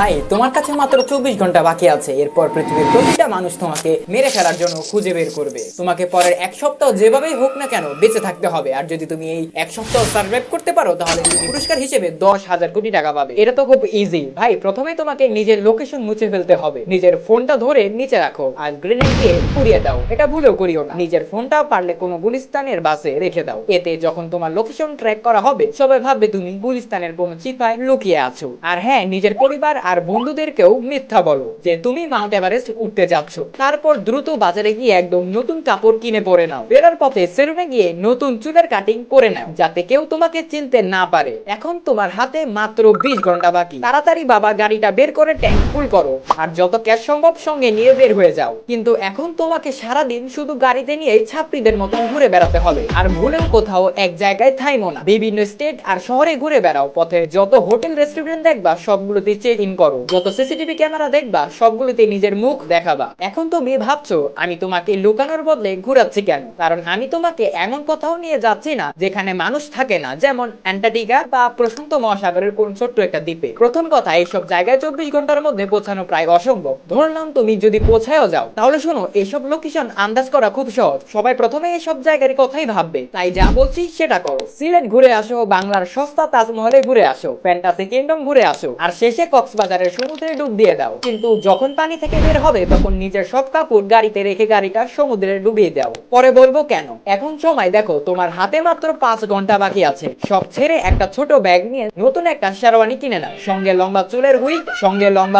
ভাই তোমার কাছে মাত্র 24 ঘন্টা বাকি আছে, এরপর পৃথিবীর প্রতিটা মানুষ তোমাকে মেরে ফেলার জন্য খুঁজে বের করবে। তোমাকে পরের এক সপ্তাহ যেভাবেই হোক না কেন বেঁচে থাকতে হবে। আর যদি তুমি এই এক সপ্তাহ সার্ভাইভ করতে পারো তাহলে তুমি পুরস্কার হিসেবে 10,000 কোটি টাকা পাবে। এটা তো খুব ইজি ভাই। প্রথমে তোমাকে নিজের লোকেশন মুছে ফেলতে হবে। নিজের ফোনটা ধরে নিচে রাখো আর গ্রেনেড দিয়ে পুড়িয়ে দাও। এটা ভুলেও করিও না। নিজের ফোনটা পারলে কোনো গুলিস্তানের বাসে রেখে দাও। এতে যখন তোমার লোকেশন ট্র্যাক করা হবে সবাই ভাববে তুমি গুলিস্তানের কোনো চিপায় লুকিয়ে আছো। আর হ্যাঁ, নিজের পরিবার আর বন্ধুদেরকেও মিথ্যা বলো যে তুমি মাউন্ট এভারেস্ট উঠতে যাচ্ছ। তারপর দ্রুত বাজারে গিয়ে একদম নতুন কাপড় কিনে পরে নাও। বেরার পথে সেলুনে গিয়ে নতুন চুলের কাটিং করে নাও যাতে কেউ তোমাকে চিনতে না পারে। এখন তোমার হাতে মাত্র 20 ঘন্টা বাকি। তাড়াতাড়ি বাবা গাড়িটা বের করে ট্যাঙ্ক ফুল করো আর যত ক্যাশ সম্ভব সঙ্গে নিয়ে বের হয়ে যাও। কিন্তু এখন তোমাকে সারাদিন শুধু গাড়িতে নিয়ে ছাত্রীদের মতো ঘুরে বেড়াতে হবে। আর ভুলেও কোথাও এক জায়গায় থাইমো না। বিভিন্ন স্টেট আর শহরে ঘুরে বেড়াও। পথে যত হোটেল রেস্টুরেন্ট দেখবা সবগুলোতে চেক ইন করো। যত সিসিটিভি ক্যামেরা দেখবা সবগুলোতে নিজের মুখ দেখাবা। এখন তুমি ভাবছো আমি তোমাকে লুকানোর বদলে ঘুরাচ্ছি কেন? কারণ আমি তোমাকে এমন কোথাও নিয়ে যাচ্ছি না যেখানে মানুষ থাকে না, যেমন অ্যান্টার্কটিকা বা প্রশান্ত মহাসাগরের কোন ছোট্ট একটা দ্বীপে। প্রথম কথা, এইসব জায়গায় 24 ঘন্টার মধ্যে পৌঁছানো প্রায় অসম্ভব। ধরলাম তুমি যদি পৌঁছায়ও যাও, তাহলে শোনো, এইসব লোকেশন আন্দাজ করা খুব সহজ। সবাই প্রথমে এইসব জায়গার কথাই ভাববে, তাই যা বলছি সেটা করো। সিলেট ঘুরে আসো, বাংলার সস্তা তাজমহলে ঘুরে আসো, ফ্যান্টাসি কিংডম ঘুরে আসো, আর শেষে কক্সবাজারের সমুদ্রে ডুব দিয়ে দাও। কিন্তু যখন পানি থেকে বের হবে তখন নিজের সব কাপড় গাড়িতে রেখে গাড়িটা সমুদ্রে ডুবিয়ে দাও। পরে বলবো কেন। এখন সময় দেখো, তোমার হাতে মাত্র 5 ঘন্টা বাকি আছে। সব ছেড়ে একটা ছোট ব্যাগ নিয়ে নতুন একটা শেরওয়ানি কিনে নাও। সঙ্গে লম্বা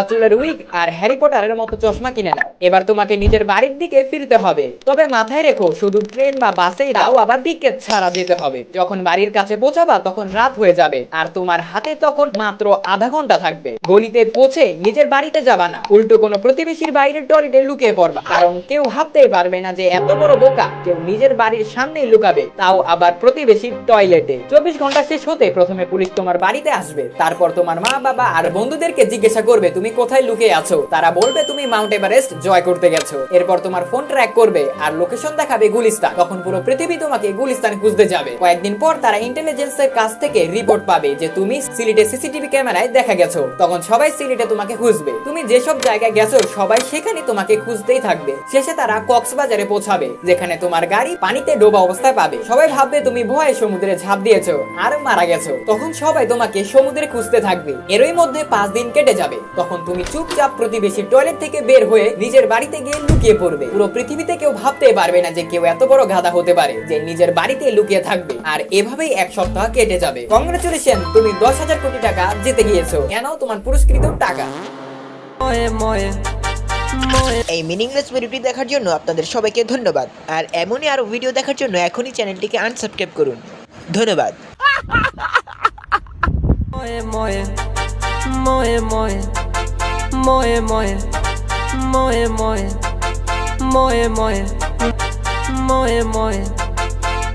চুলের উইগ আর হ্যারি পটারের মতো চশমা কিনে নাও। এবার তোমাকে নিজের বাড়ির দিকে ফিরতে হবে। তবে মাথায় রেখো, শুধু ট্রেন বা বাসেই দাও, আবার টিকেট ছাড়া যেতে হবে। যখন বাড়ির কাছে পৌঁছাবা তখন রাত হয়ে যাবে আর তোমার হাতে তখন মাত্র আধা ঘন্টা থাকবে। গলিতে পৌঁছে নিজের বাড়িতে যাবা না, উল্টো কোনো প্রতিবেশীর বাইরের টয়লেটে লুকিয়ে পড়বা। কারণ কেউ ভাবতেই পারবে না যে এত বড় বোকা কেউ নিজের বাড়ির সামনেই লুকাবে, তাও আবার প্রতিবেশীর টয়লেটে। 24 ঘন্টা শেষ হতে প্রথমে পুলিশ তোমার বাড়িতে আসবে। তারপর তোমার মা বাবা আর বন্ধুদেরকে জিজ্ঞাসা করবে তুমি কোথায় লুকিয়ে আছো। তারা বলবে তুমি মাউন্ট এভারেস্ট জয় করতে গেছো। এরপর তোমার ফোন ট্র্যাক করবে আর লোকেশন দেখাবে গুলিস্তান। তখন পুরো পৃথিবী তোমাকে গুলিস্তান খুঁজতে যাবে। কয়েকদিন পর তারা ইন্টেলিজেন্সের কাছ থেকে রিপোর্ট পাবে যে তুমি সিলেটে সিসিটিভি ক্যামেরায় দেখা গেছো। তখন সবাই সিলেটে তোমাকে খুঁজবে। তুমি যেসব জায়গায় গেছো সবাই সেখানে তোমাকে খুঁজতেই থাকবে। শেষে তারা কক্সবাজারে পৌঁছাবে, যেখানে তোমার গাড়ি পানিতে ডোবা অবস্থায় পাবে। সবাই ভাববে তুমি ভয়ে সমুদ্রে ঝাঁপ দিয়েছো আর মারা গেছো। তখন সবাই তোমাকে সমুদ্রে খুঁজতে থাকবে। এরই মধ্যে 5 দিন কেটে যাবে। তখন তুমি চুপচাপ প্রতিবেশীর টয়লেট থেকে বের হয়ে নিজের বাড়িতে গিয়ে লুকিয়ে পড়বে। পুরো পৃথিবীতে কেউ ভাবতে পারবে না যে কেউ এত বড় গাধা হতে পারে যে নিজের বাড়িতে লুকিয়ে থাকবে। আর এভাবেই এক সপ্তাহ কেটে যাবে। কংগ্রেচুলেশন, তুমি 10,000 কোটি টাকা জিতে গিয়েছো। কেন? তোমার পুরস্কৃত টাকা। এই মিনিংলেস ভিডিওটি দেখার জন্য আপনাদের সবাইকে ধন্যবাদ। আর এমনই আরো ভিডিও দেখার জন্য এখনই চ্যানেলটিকে আনসাবস্ক্রাইব করুন। ধন্যবাদ। moe